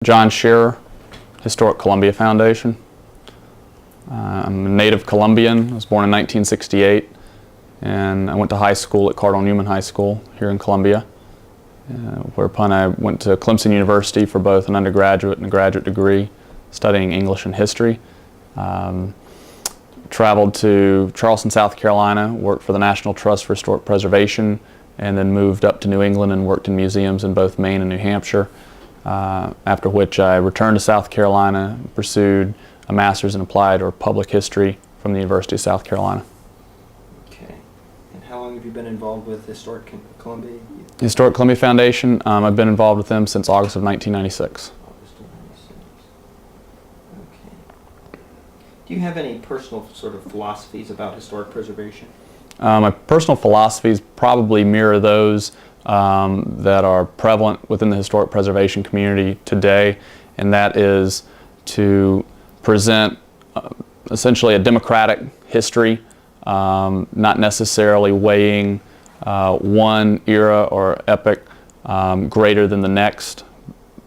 John Sherrer, Historic Columbia Foundation. I'm a native Columbian. I was born in 1968, and I went to high school at Cardinal Newman High School here in Columbia, whereupon I went to Clemson University for both an undergraduate and a graduate degree, studying English and history. Traveled to Charleston, South Carolina, worked for the National Trust for Historic Preservation, and then moved up to New England and worked in museums in both Maine and New Hampshire. After which I returned to South Carolina and pursued a master's in applied or public history from the University of South Carolina. Okay. And how long have you been involved with Historic Columbia? Historic Columbia Foundation, I've been involved with them since August of 1996. August of 96. Okay. Do you have any personal sort of philosophies about historic preservation? My personal philosophies probably mirror those that are prevalent within the historic preservation community today, and that is to present essentially a democratic history, not necessarily weighing one era or epoch greater than the next,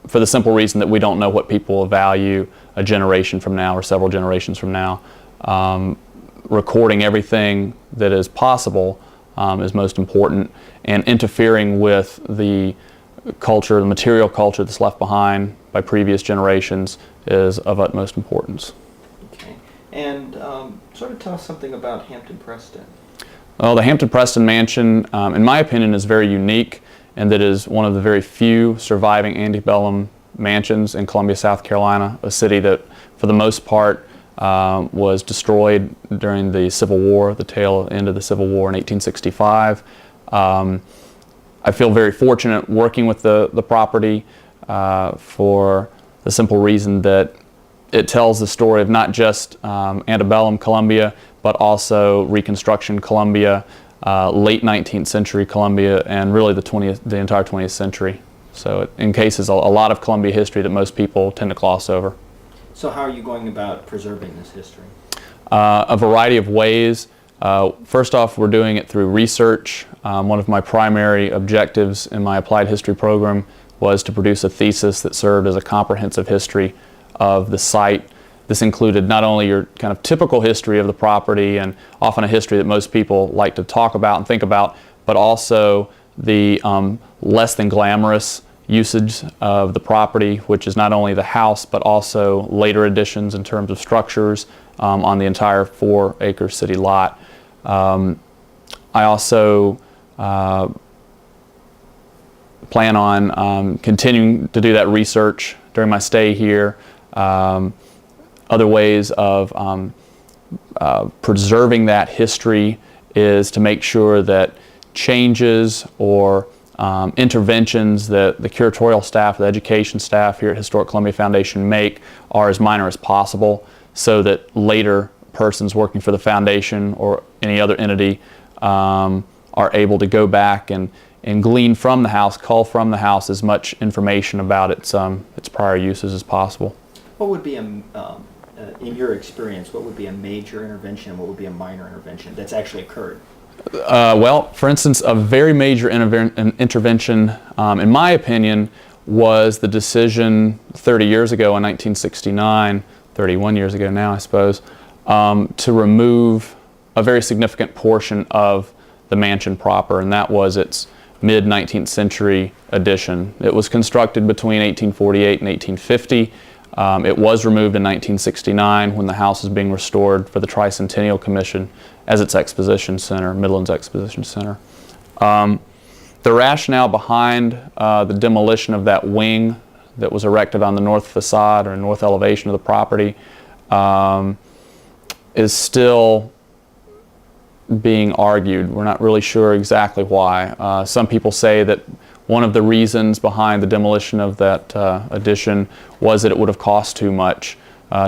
for the simple reason that we don't know what people will value a generation from now or several generations from now. Recording everything that is possible is most important, and interfering with the culture, the material culture that's left behind by previous generations is of utmost importance. Okay. And sort of tell us something about Hampton Preston. Well, the Hampton Preston Mansion, in my opinion, is very unique, and that is one of the very few surviving antebellum mansions in Columbia, South Carolina, a city that, for the most part, was destroyed during the Civil War, the tail end of the Civil War in 1865. I feel very fortunate working with the property for the simple reason that it tells the story of not just antebellum Columbia, but also Reconstruction Columbia, late 19th century Columbia, and really the entire 20th century. So it encases a lot of Columbia history that most people tend to gloss over. So how are you going about preserving this history? A variety of ways. First off, we're doing it through research. One of my primary objectives in my applied history program was to produce a thesis that served as a comprehensive history of the site. This included not only your kind of typical history of the property, and often a history that most people like to talk about and think about, but also the less than glamorous usage of the property, which is not only the house but also later additions in terms of structures on the entire 4-acre city lot. I also plan on continuing to do that research during my stay here. Other ways of preserving that history is to make sure that changes or interventions that the curatorial staff, the education staff here at Historic Columbia Foundation make are as minor as possible, so that later persons working for the foundation or any other entity are able to go back and glean from the house, cull from the house as much information about its prior uses as possible. What would be, in your experience, what would be a major intervention and what would be a minor intervention that's actually occurred? Well, for instance, a very major intervention, in my opinion, was the decision 30 years ago in 1969, 31 years ago now, I suppose, to remove a very significant portion of the mansion proper, and that was its mid-19th century addition. It was constructed between 1848 and 1850. It was removed in 1969 when the house was being restored for the Tricentennial Commission as its exposition center, Midlands Exposition Center. The rationale behind the demolition of that wing that was erected on the north facade or north elevation of the property is still being argued. We're not really sure exactly why. Some people say that one of the reasons behind the demolition of that addition was that it would have cost too much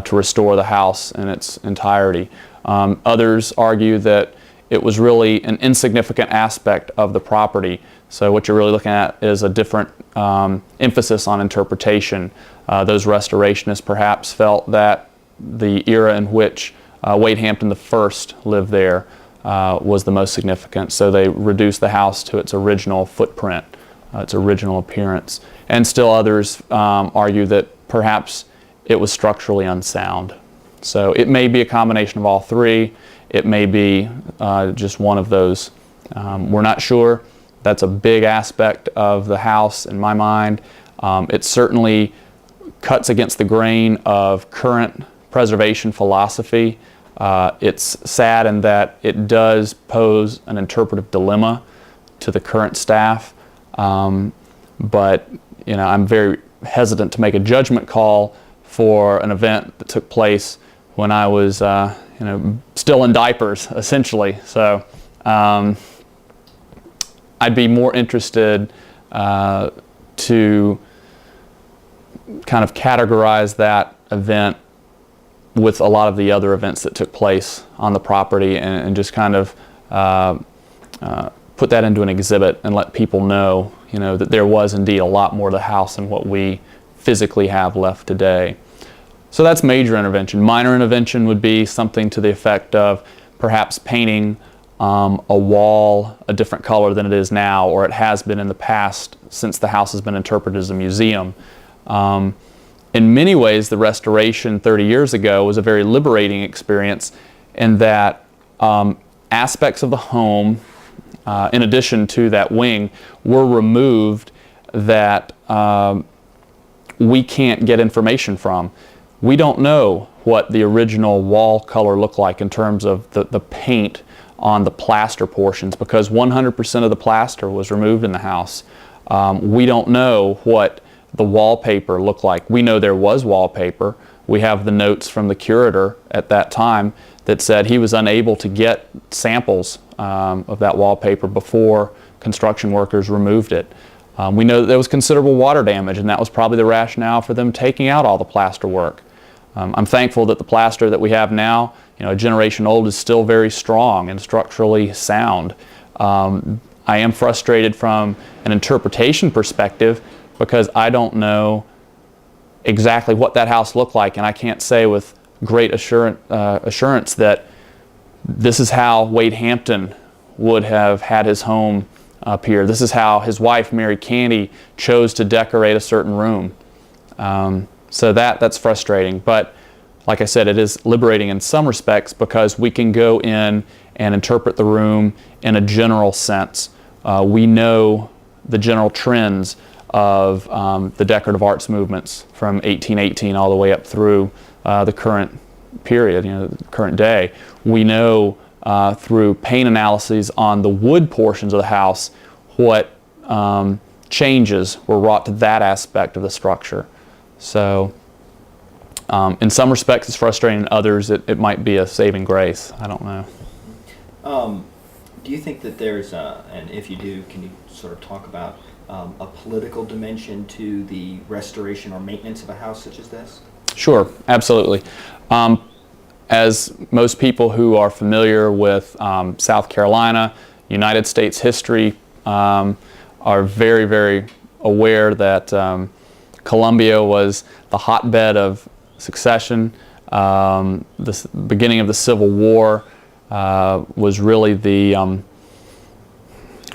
to restore the house in its entirety. Others argue that it was really an insignificant aspect of the property. So what you're really looking at is a different emphasis on interpretation. Those restorationists perhaps felt that the era in which Wade Hampton I lived there was the most significant. So they reduced the house to its original footprint, its original appearance. And still others argue that perhaps it was structurally unsound. So it may be a combination of all three. It may be just one of those. We're not sure. That's a big aspect of the house in my mind. It certainly cuts against the grain of current preservation philosophy. It's sad in that it does pose an interpretive dilemma to the current staff, but I'm very hesitant to make a judgment call for an event that took place when I was still in diapers, essentially. So I'd be more interested to kind of categorize that event with a lot of the other events that took place on the property, and just kind of put that into an exhibit and let people know, that there was indeed a lot more to the house than what we physically have left today. So that's major intervention. Minor intervention would be something to the effect of perhaps painting a wall a different color than it is now, or it has been in the past since the house has been interpreted as a museum. In many ways, the restoration 30 years ago was a very liberating experience in that aspects of the home, in addition to that wing, were removed that we can't get information from. We don't know what the original wall color looked like in terms of the paint on the plaster portions, because 100% of the plaster was removed in the house. We don't know what the wallpaper looked like. We know there was wallpaper. We have the notes from the curator at that time that said he was unable to get samples of that wallpaper before construction workers removed it. We know that there was considerable water damage, and that was probably the rationale for them taking out all the plaster work. I'm thankful that the plaster that we have now, a generation old, is still very strong and structurally sound. I am frustrated from an interpretation perspective because I don't know exactly what that house looked like, and I can't say with great assurance that this is how Wade Hampton would have had his home up here. This is how his wife, Mary Candy, chose to decorate a certain room. So that's frustrating. But like I said, it is liberating in some respects because we can go in and interpret the room in a general sense. We know the general trends of the decorative arts movements from 1818 all the way up through the current period, the current day. We know through paint analyses on the wood portions of the house what changes were wrought to that aspect of the structure. So in some respects it's frustrating, in others it might be a saving grace. I don't know. Do you think that there's, and if you do, can you sort of talk about a political dimension to the restoration or maintenance of a house such as this? Sure, absolutely. As most people who are familiar with South Carolina, United States history, are very, very aware that Columbia was the hotbed of secession. The beginning of the Civil War was really the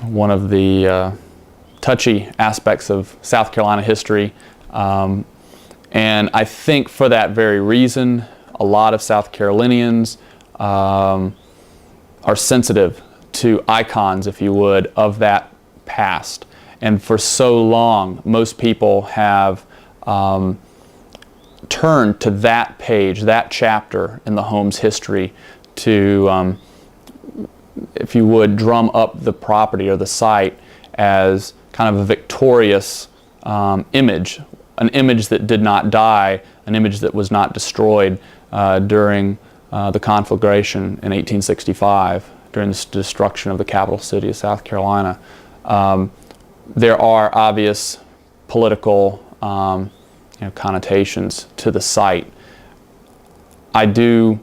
one of the touchy aspects of South Carolina history, and I think for that very reason a lot of South Carolinians are sensitive to icons, if you would, of that past. And for so long most people have turned to that page, that chapter in the home's history to, if you would, drum up the property or the site as kind of a victorious image, an image that did not die, an image that was not destroyed during the conflagration in 1865, during the destruction of the capital city of South Carolina. There are obvious political connotations to the site. I do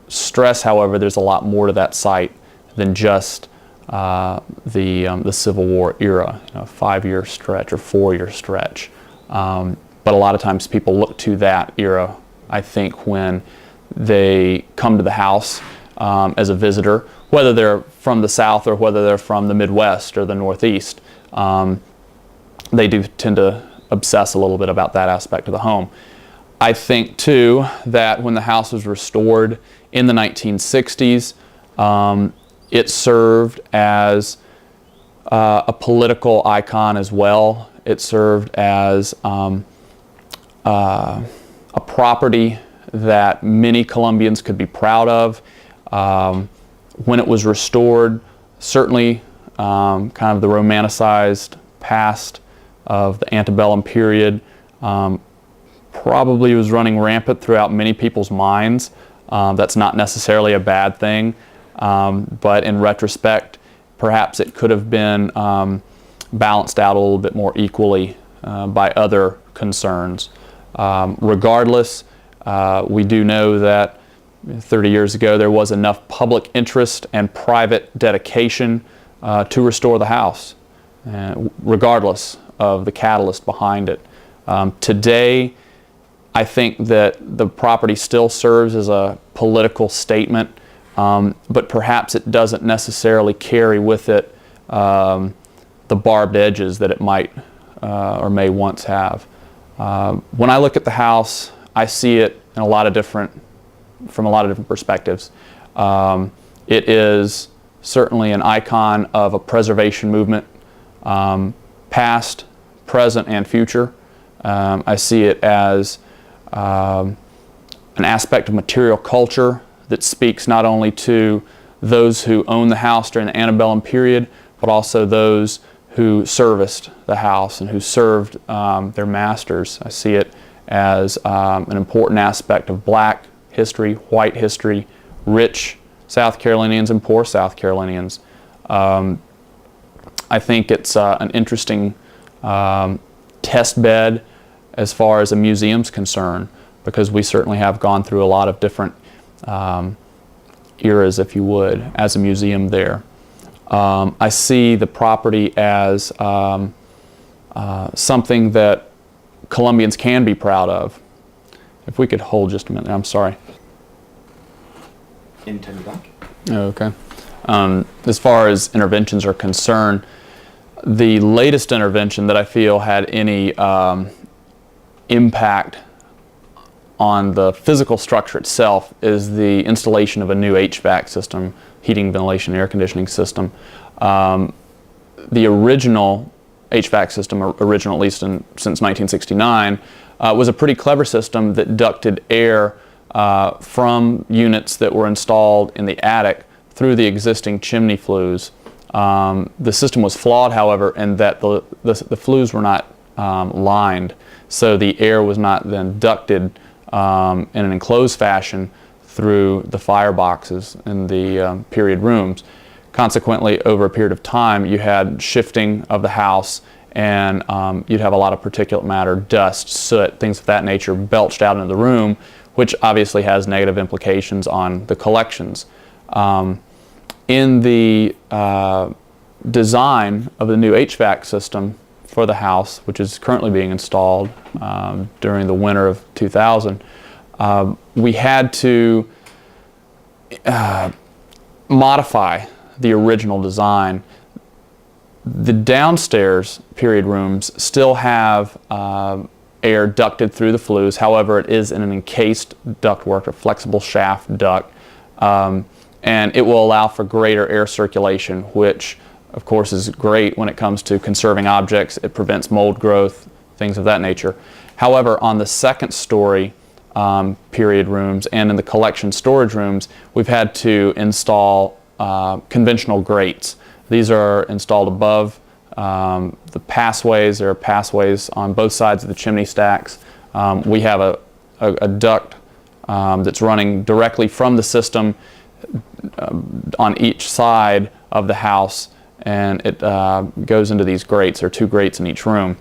stress, however, there's a lot more to that site than just the Civil War era, a 5-year stretch or 4-year stretch. But a lot of times people look to that era, I think, when they come to the house as a visitor, whether they're from the South or whether they're from the Midwest or the Northeast. They do tend to obsess a little bit about that aspect of the home. I think too that when the house was restored in the 1960s, it served as a political icon as well. It served as a property that many Colombians could be proud of. When it was restored, certainly kind of the romanticized past of the antebellum period probably was running rampant throughout many people's minds. That's not necessarily a bad thing, but in retrospect, perhaps it could have been balanced out a little bit more equally by other concerns. Regardless, we do know that 30 years ago there was enough public interest and private dedication to restore the house, regardless of the catalyst behind it. Today, I think that the property still serves as a political statement, but perhaps it doesn't necessarily carry with it the barbed edges that it might or may once have. When I look at the house, I see it in from a lot of different perspectives. It is certainly an icon of a preservation movement, past, present, and future. I see it as an aspect of material culture that speaks not only to those who owned the house during the antebellum period, but also those who serviced the house and who served their masters. I see it as an important aspect of black history, white history, rich South Carolinians and poor South Carolinians. I think it's an interesting test bed as far as a museum's concerned, because we certainly have gone through a lot of different eras, if you would, as a museum there. I see the property as something that Colombians can be proud of. If we could hold just a minute, I'm sorry. Turn back. Okay. As far as interventions are concerned, the latest intervention that I feel had any impact on the physical structure itself is the installation of a new HVAC system, heating, ventilation, air conditioning system. The original HVAC system, original at least since 1969, was a pretty clever system that ducted air from units that were installed in the attic through the existing chimney flues. The system was flawed, however, in that the flues were not lined, so the air was not then ducted in an enclosed fashion through the fireboxes in the period rooms. Consequently, over a period of time, you had shifting of the house, and you'd have a lot of particulate matter, dust, soot, things of that nature belched out into the room, which obviously has negative implications on the collections. In the design of the new HVAC system for the house, which is currently being installed during the winter of 2000, we had to modify the original design. The downstairs period rooms still have air ducted through the flues. However, it is in an encased ductwork, a flexible shaft duct, and it will allow for greater air circulation, which of course is great when it comes to conserving objects. It prevents mold growth, things of that nature. However, on the second story period rooms and in the collection storage rooms, we've had to install conventional grates. These are installed above the passways. There are passways on both sides of the chimney stacks. We have a duct that's running directly from the system on each side of the house, and it goes into these grates. There are two grates in each room.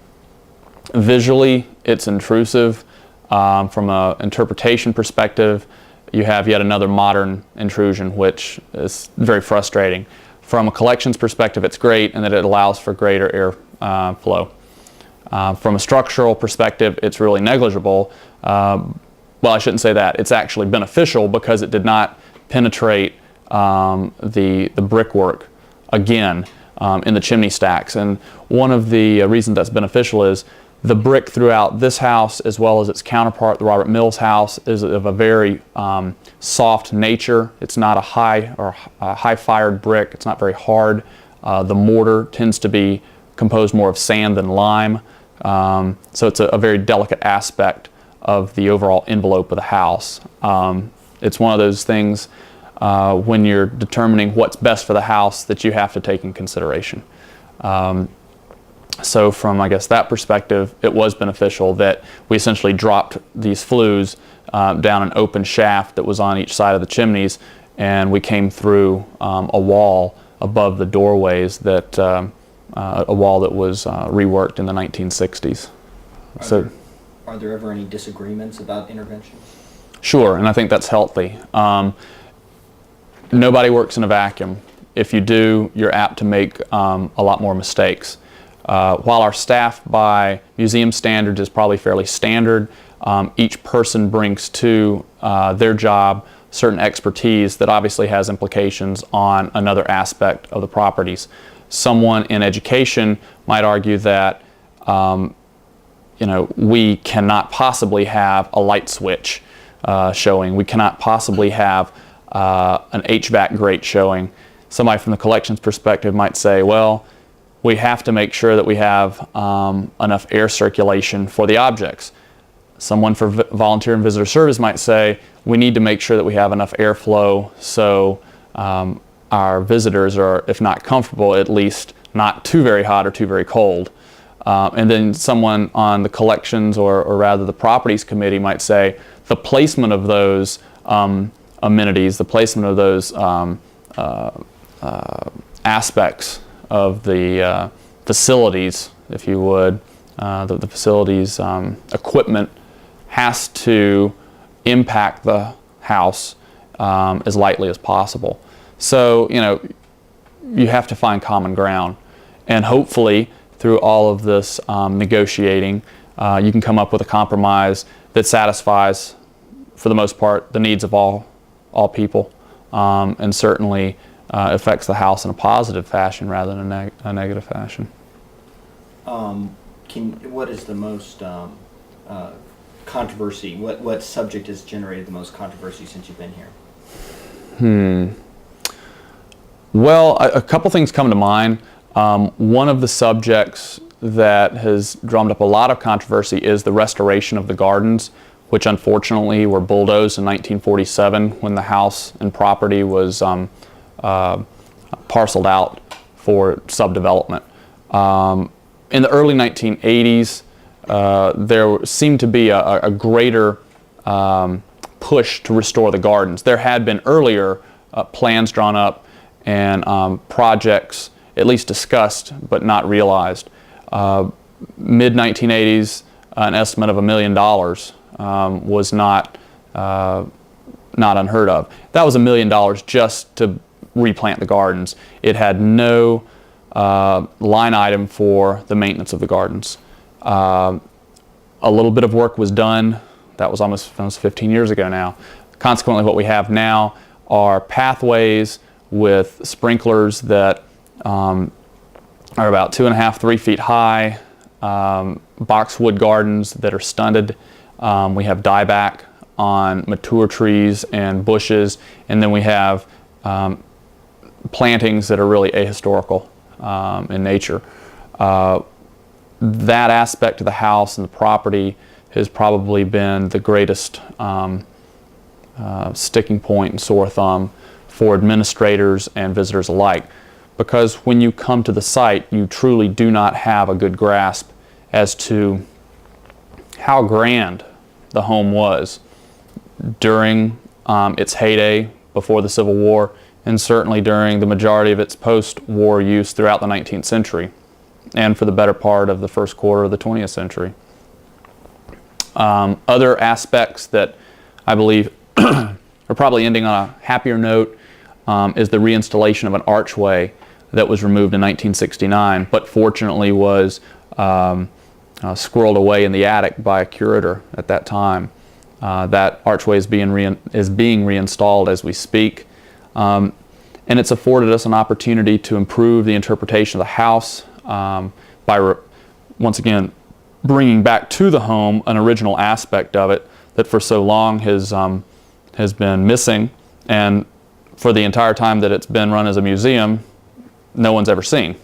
Visually, it's intrusive. From an interpretation perspective, you have yet another modern intrusion, which is very frustrating. From a collections perspective, it's great in that it allows for greater air flow. From a structural perspective, it's really negligible. Well, I shouldn't say that. It's actually beneficial because it did not penetrate the brickwork again in the chimney stacks. And one of the reasons that's beneficial is The brick throughout this house, as well as its counterpart, the Robert Mills house, is of a very soft nature. It's not a high-fired brick. It's not very hard. The mortar tends to be composed more of sand than lime. So it's a very delicate aspect of the overall envelope of the house. It's one of those things when you're determining what's best for the house that you have to take in consideration. So from, I guess, that perspective, it was beneficial that we essentially dropped these flues down an open shaft that was on each side of the chimneys, and we came through a wall above the doorways, that a wall that was reworked in the 1960s. Are there ever any disagreements about interventions? Sure, and I think that's healthy. Nobody works in a vacuum. If you do, you're apt to make a lot more mistakes. While our staff by museum standards is probably fairly standard, each person brings to their job certain expertise that obviously has implications on another aspect of the properties. Someone in education might argue that we cannot possibly have a light switch showing. We cannot possibly have an HVAC grate showing. Somebody from the collections perspective might say, well, we have to make sure that we have enough air circulation for the objects. Someone for volunteer and visitor service might say, we need to make sure that we have enough airflow so our visitors are, if not comfortable, at least not too very hot or too very cold. And then someone on the collections or rather the properties committee might say, the placement of those amenities, the placement of those aspects of the facilities, if you would, the facilities equipment has to impact the house as lightly as possible. So, you have to find common ground, and hopefully through all of this negotiating, you can come up with a compromise that satisfies, for the most part, the needs of all people, and certainly affects the house in a positive fashion rather than a negative fashion. What is the most controversy? What subject has generated the most controversy since you've been here? Well, a couple things come to mind. One of the subjects that has drummed up a lot of controversy is the restoration of the gardens, which unfortunately were bulldozed in 1947 when the house and property was parceled out for subdevelopment. In the early 1980s, there seemed to be a greater push to restore the gardens. There had been earlier plans drawn up and projects at least discussed but not realized. Mid-1980s, an estimate of $1 million was not unheard of. That was $1 million just to replant the gardens. It had no line item for the maintenance of the gardens. A little bit of work was done. That was almost 15 years ago now. Consequently, what we have now are pathways with sprinklers that are about 2.5, 3 feet high, boxwood gardens that are stunted. We have dieback on mature trees and bushes, and then we have plantings that are really ahistorical in nature. That aspect of the house and the property has probably been the greatest sticking point and sore thumb for administrators and visitors alike, because when you come to the site, you truly do not have a good grasp as to how grand the home was during its heyday before the Civil War, and certainly during the majority of its post-war use throughout the 19th century and for the better part of the first quarter of the 20th century. Other aspects that I believe are probably ending on a happier note is the reinstallation of an archway that was removed in 1969, but fortunately was squirreled away in the attic by a curator at that time. That archway is being reinstalled as we speak, and it's afforded us an opportunity to improve the interpretation of the house by once again bringing back to the home an original aspect of it that for so long has been missing, and for the entire time that it's been run as a museum, no one's ever seen.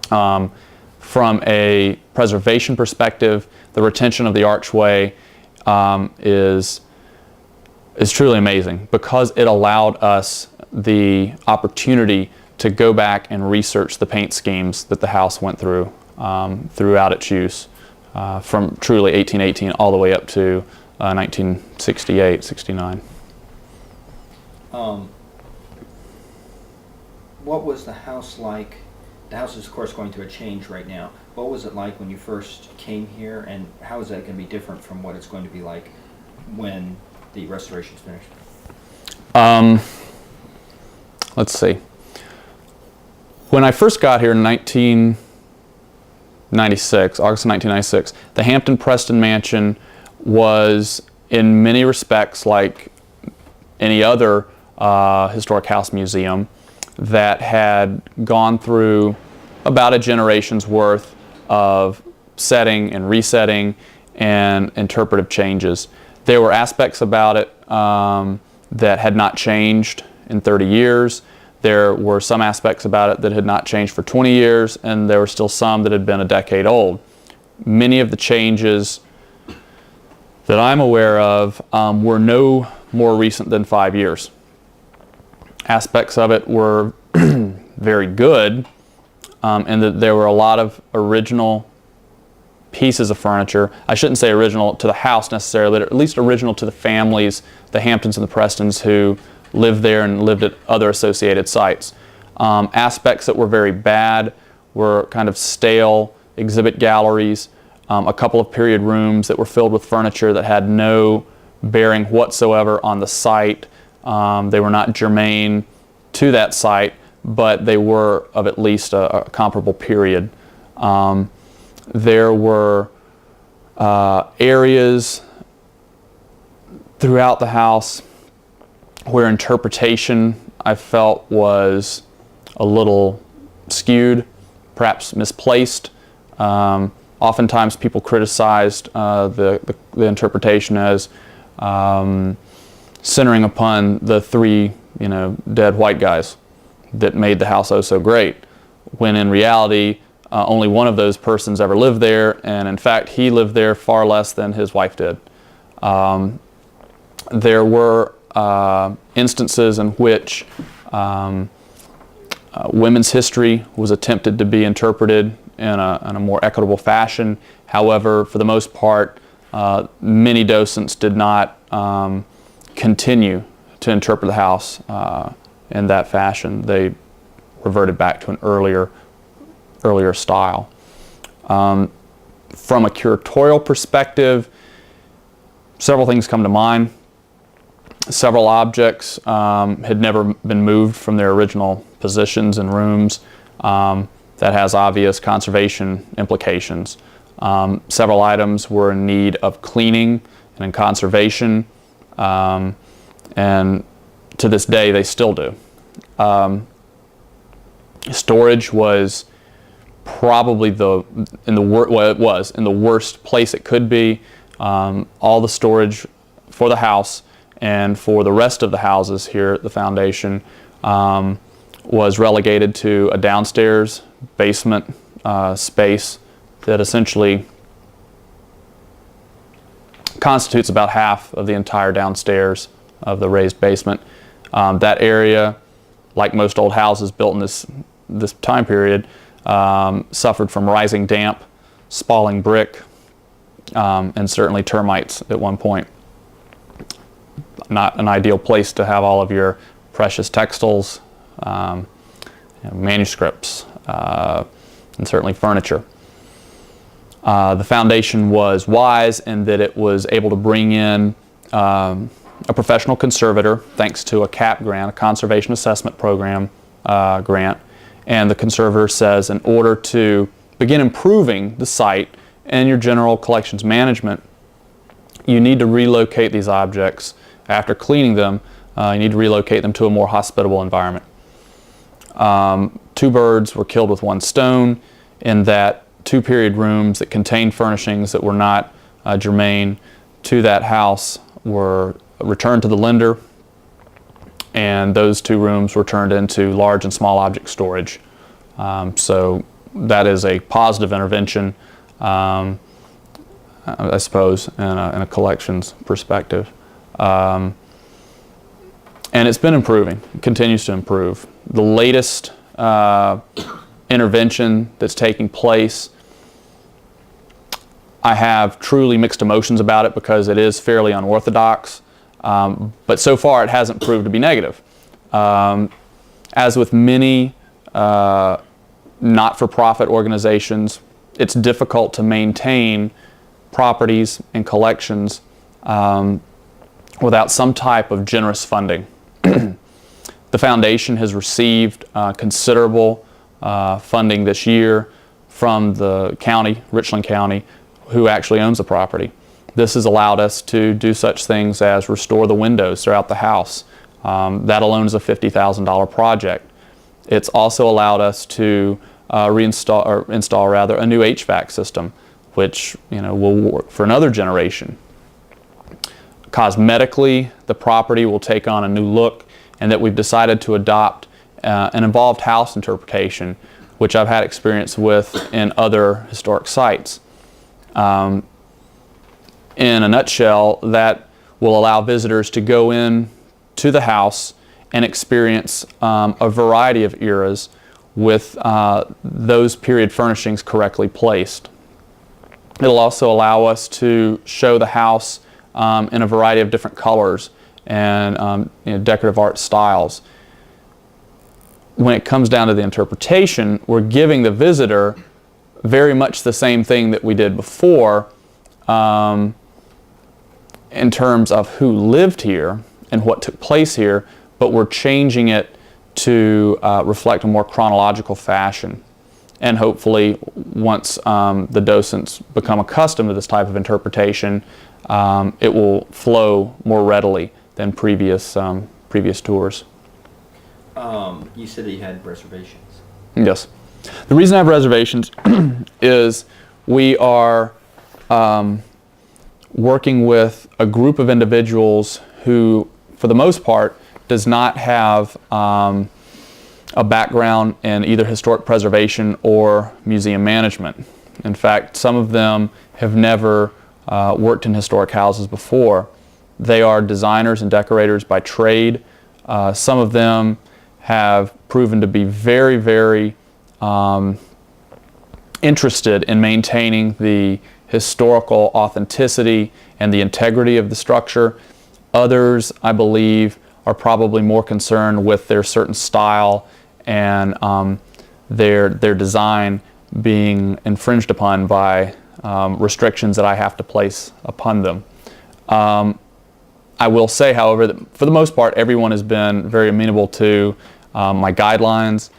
From a preservation perspective, the retention of the archway is truly amazing, because it allowed us the opportunity to go back and research the paint schemes that the house went through throughout its use, from truly 1818 all the way up to 1968, 69. What was the house like? The house is, of course, going through a change right now. What was it like when you first came here, and how is that going to be different from what it's going to be like when the restoration's finished? Let's see. When I first got here in 1996, August of 1996, the Hampton Preston Mansion was, in many respects, like any other historic house museum that had gone through about a generation's worth of setting and resetting and interpretive changes. There were aspects about it that had not changed in 30 years. There were some aspects about it that had not changed for 20 years, and there were still some that had been a decade old. Many of the changes that I'm aware of were no more recent than 5 years. Aspects of it were very good, and that there were a lot of original pieces of furniture. I shouldn't say original to the house necessarily, but at least original to the families, the Hamptons and the Prestons, who lived there and lived at other associated sites. Aspects that were very bad were kind of stale exhibit galleries, a couple of period rooms that were filled with furniture that had no bearing whatsoever on the site. They were not germane to that site, but they were of at least a comparable period. There were areas throughout the house where interpretation, I felt, was a little skewed, perhaps misplaced. Oftentimes people criticized the interpretation as centering upon the three, dead white guys that made the house oh so great, when in reality only one of those persons ever lived there, and in fact he lived there far less than his wife did. There were instances in which women's history was attempted to be interpreted in a more equitable fashion. However, for the most part, many docents did not continue to interpret the house in that fashion. They reverted back to an earlier style. From a curatorial perspective, several things come to mind. Several objects had never been moved from their original positions in rooms. That has obvious conservation implications. Several items were in need of cleaning and in conservation, and to this day they still do. Storage was probably in the worst place it could be. All the storage for the house and for the rest of the houses here at the foundation was relegated to a downstairs basement space that essentially constitutes about half of the entire downstairs of the raised basement. That area, like most old houses built in this time period, suffered from rising damp, spalling brick, and certainly termites at one point. Not an ideal place to have all of your precious textiles, manuscripts, and certainly furniture. The foundation was wise in that it was able to bring in a professional conservator thanks to a CAP grant, a Conservation Assessment Program grant. And the conservator says, in order to begin improving the site and your general collections management, you need to relocate these objects. After cleaning them, you need to relocate them to a more hospitable environment. Two birds were killed with one stone, in that 2 period rooms that contained furnishings that were not germane to that house were returned to the lender, and those 2 rooms were turned into large and small object storage. So that is a positive intervention, I suppose, in a collections perspective. And it's been improving, it continues to improve. The latest intervention that's taking place, I have truly mixed emotions about it because it is fairly unorthodox, but so far it hasn't proved to be negative. As with many not-for-profit organizations, it's difficult to maintain properties and collections without some type of generous funding. The foundation has received considerable funding this year from the county, Richland County, who actually owns the property. This has allowed us to do such things as restore the windows throughout the house. That alone is a $50,000 project. It's also allowed us to install a new HVAC system, which will work for another generation. Cosmetically, the property will take on a new look, and that we've decided to adopt an involved house interpretation, which I've had experience with in other historic sites. In a nutshell, that will allow visitors to go in to the house and experience a variety of eras with those period furnishings correctly placed. It'll also allow us to show the house in a variety of different colors and decorative art styles. When it comes down to the interpretation, we're giving the visitor very much the same thing that we did before in terms of who lived here and what took place here, but we're changing it to reflect a more chronological fashion. And hopefully, once the docents become accustomed to this type of interpretation, it will flow more readily than previous tours. You said that you had reservations. Yes. The reason I have reservations is we are working with a group of individuals who, for the most part, does not have a background in either historic preservation or museum management. In fact, some of them have never worked in historic houses before. They are designers and decorators by trade. Some of them have proven to be very, very interested in maintaining the historical authenticity and the integrity of the structure. Others, I believe, are probably more concerned with their certain style and their design being infringed upon by restrictions that I have to place upon them. I will say, however, that for the most part, everyone has been very amenable to my guidelines.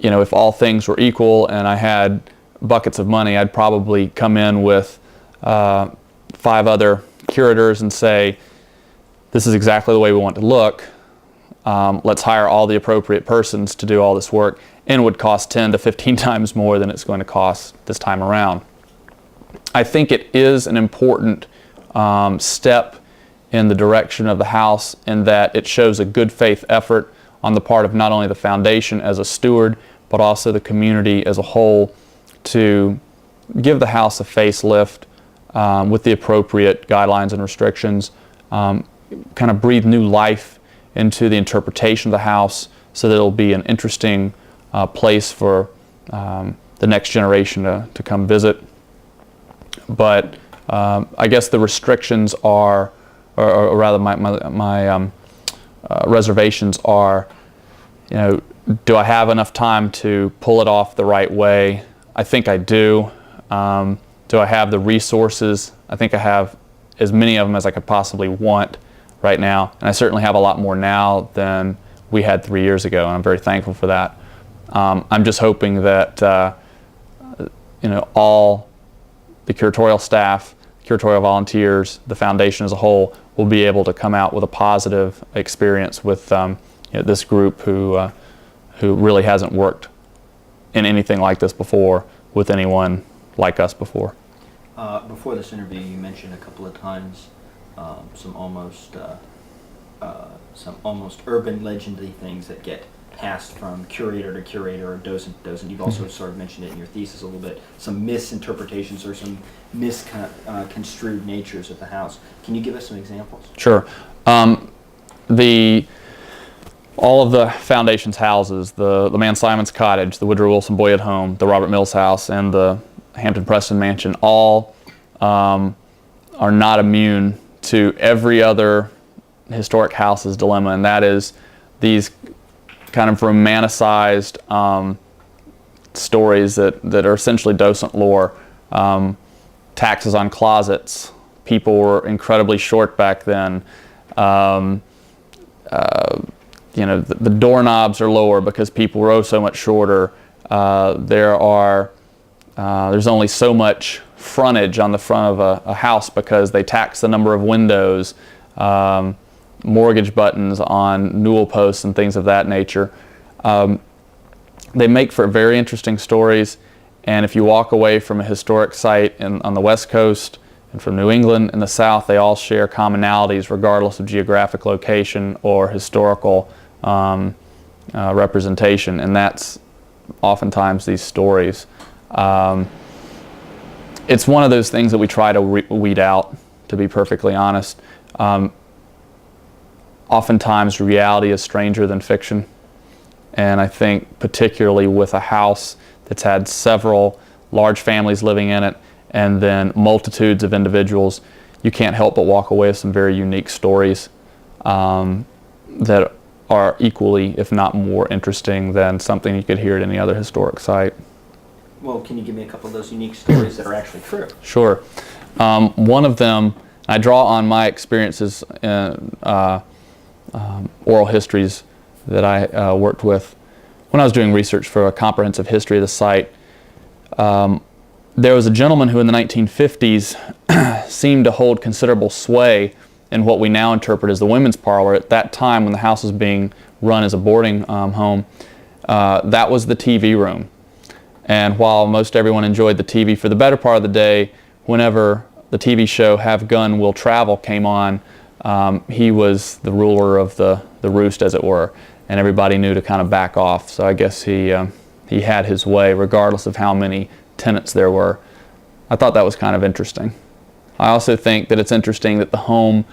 If all things were equal and I had buckets of money, I'd probably come in with 5 other curators and say, this is exactly the way we want to look. Let's hire all the appropriate persons to do all this work, and it would cost 10 to 15 times more than it's going to cost this time around. I think it is an important step in the direction of the house in that it shows a good faith effort on the part of not only the foundation as a steward, but also the community as a whole to give the house a facelift with the appropriate guidelines and restrictions, kind of breathe new life into the interpretation of the house so that it'll be an interesting place for the next generation to come visit. But I guess the restrictions are, or rather my reservations are, do I have enough time to pull it off the right way? I think I do. Do I have the resources? I think I have as many of them as I could possibly want right now. And I certainly have a lot more now than we had 3 years ago, and I'm very thankful for that. I'm just hoping that all the curatorial staff, curatorial volunteers, the foundation as a whole will be able to come out with a positive experience with this group who really hasn't worked in anything like this before with anyone like us before. Before this interview, you mentioned a couple of times some almost urban legendy things that get passed from curator to curator or docent to docent. You've also sort of mentioned it in your thesis a little bit, some misinterpretations or some misconstrued natures of the house. Can you give us some examples? Sure. All of the Foundation's houses, the Man Simon's cottage, the Woodrow Wilson Boyd home, the Robert Mills house, and the Hampton Preston mansion, all are not immune to every other historic house's dilemma, and that is these kind of romanticized stories that are essentially docent lore. Taxes on closets. People were incredibly short back then. The doorknobs are lower because people were so much shorter. There's only so much frontage on the front of a house because they tax the number of windows. Mortgage buttons on newel posts and things of that nature. They make for very interesting stories, and if you walk away from a historic site on the West Coast and from New England and the South, they all share commonalities regardless of geographic location or historical representation, and that's oftentimes these stories. It's one of those things that we try to weed out, to be perfectly honest. Oftentimes reality is stranger than fiction, and I think particularly with a house that's had several large families living in it and then multitudes of individuals, you can't help but walk away with some very unique stories that are equally, if not more interesting than something you could hear at any other historic site. Well, can you give me a couple of those unique stories that are actually true? Sure. One of them, I draw on my experiences in oral histories that I worked with when I was doing research for a comprehensive history of the site. There was a gentleman who in the 1950s seemed to hold considerable sway in what we now interpret as the women's parlor. At that time, when the house was being run as a boarding home, that was the TV room. And while most everyone enjoyed the TV for the better part of the day, whenever the TV show Have Gun Will Travel came on, he was the ruler of the roost, as it were, and everybody knew to kind of back off. So I guess he had his way regardless of how many tenants there were. I thought that was kind of interesting. I also think that it's interesting that the home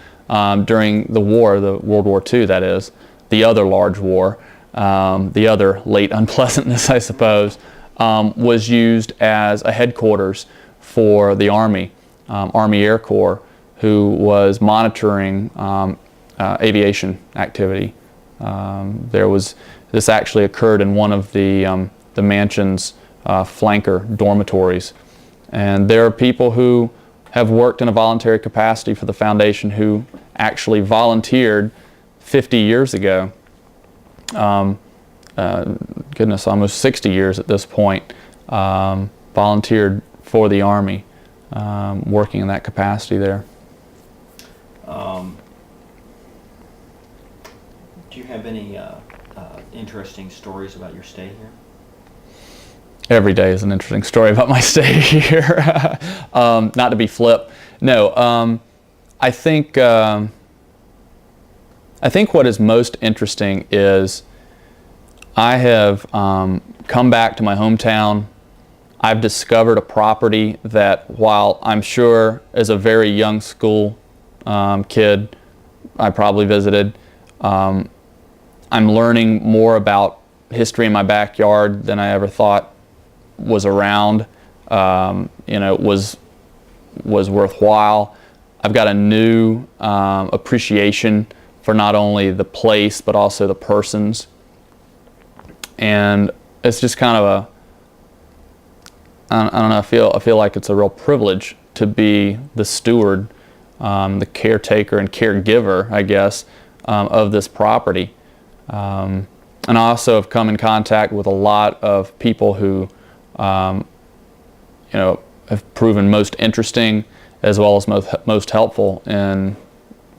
during the war, the World War II that is, the other large war, the other late unpleasantness I suppose, was used as a headquarters for the Army, Army Air Corps, who was monitoring aviation activity. This actually occurred in one of the mansion's flanker dormitories. And there are people who have worked in a voluntary capacity for the Foundation who actually volunteered 50 years ago. Goodness, almost 60 years at this point, volunteered for the Army, working in that capacity there. Do you have any interesting stories about your stay here? Every day is an interesting story about my stay here. Not to be flip. No, I think what is most interesting is I have come back to my hometown. I've discovered a property that, while I'm sure as a very young school kid I probably visited, I'm learning more about history in my backyard than I ever thought was around, was worthwhile. I've got a new appreciation for not only the place but also the persons, and it's just kind of I don't know, I feel like it's a real privilege to be the steward, the caretaker and caregiver, I guess, of this property. And I also have come in contact with a lot of people who have proven most interesting as well as most helpful in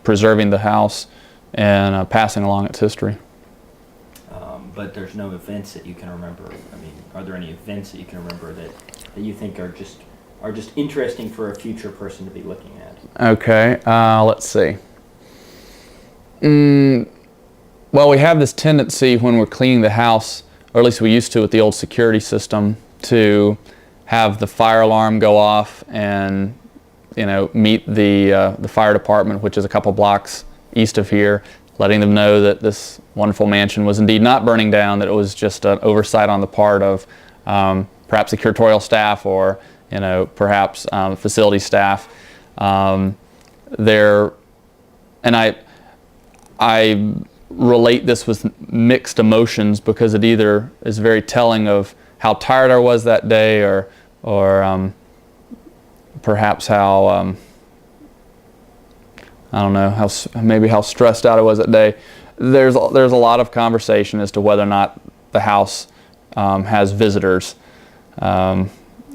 preserving the house and passing along its history. but there's no events that you can remember. I mean, are there any events that you can remember that you think are just interesting for a future person to be looking at? Okay, let's see. Well, we have this tendency when we're cleaning the house, or at least we used to with the old security system, to have the fire alarm go off and meet the fire department, which is a couple blocks east of here, letting them know that this wonderful mansion was indeed not burning down, that it was just an oversight on the part of perhaps the curatorial staff or perhaps facility staff. I relate this with mixed emotions because it either is very telling of how tired I was that day, or perhaps how I don't know, how stressed out I was that day. There's a lot of conversation as to whether or not the house has visitors of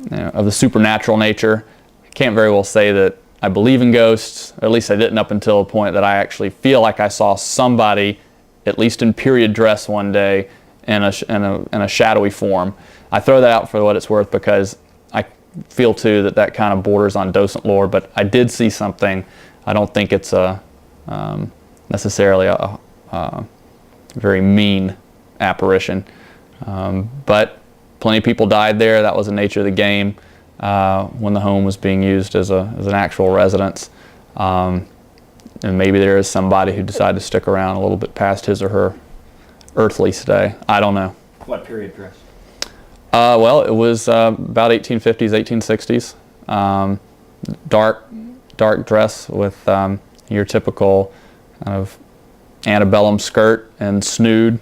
the supernatural nature. I can't very well say that I believe in ghosts, or at least I didn't up until a point that I actually feel like I saw somebody, at least in period dress one day, in a shadowy form. I throw that out for what it's worth because I feel too that kind of borders on docent lore, but I did see something. I don't think it's necessarily a very mean apparition, but plenty of people died there. That was the nature of the game when the home was being used as an actual residence. And maybe there is somebody who decided to stick around a little bit past his or her earthly stay. I don't know. What period dress? Well, it was about 1850s, 1860s. Dark dress with your typical kind of antebellum skirt and snood,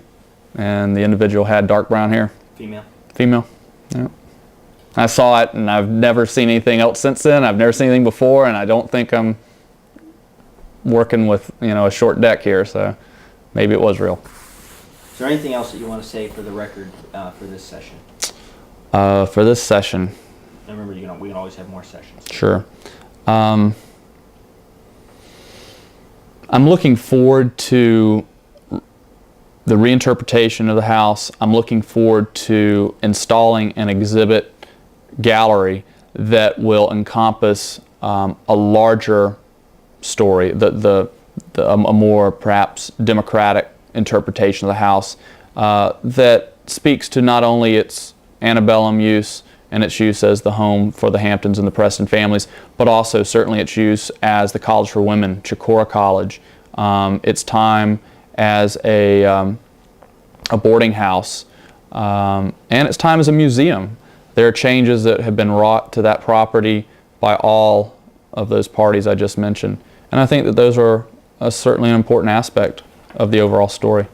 and the individual had dark brown hair. Female? Female, yeah. I saw it, and I've never seen anything else since then. I've never seen anything before, and I don't think I'm working with a short deck here, so maybe it was real. Is there anything else that you want to say for the record for this session? For this session. And remember, we can always have more sessions. Sure. I'm looking forward to the reinterpretation of the house. I'm looking forward to installing an exhibit gallery that will encompass a larger story, a more perhaps democratic interpretation of the house that speaks to not only its antebellum use and its use as the home for the Hamptons and the Preston families, but also certainly its use as the college for women, Chicora College, its time as a boarding house, and its time as a museum. There are changes that have been wrought to that property by all of those parties I just mentioned, and I think that those are certainly an important aspect of the overall story.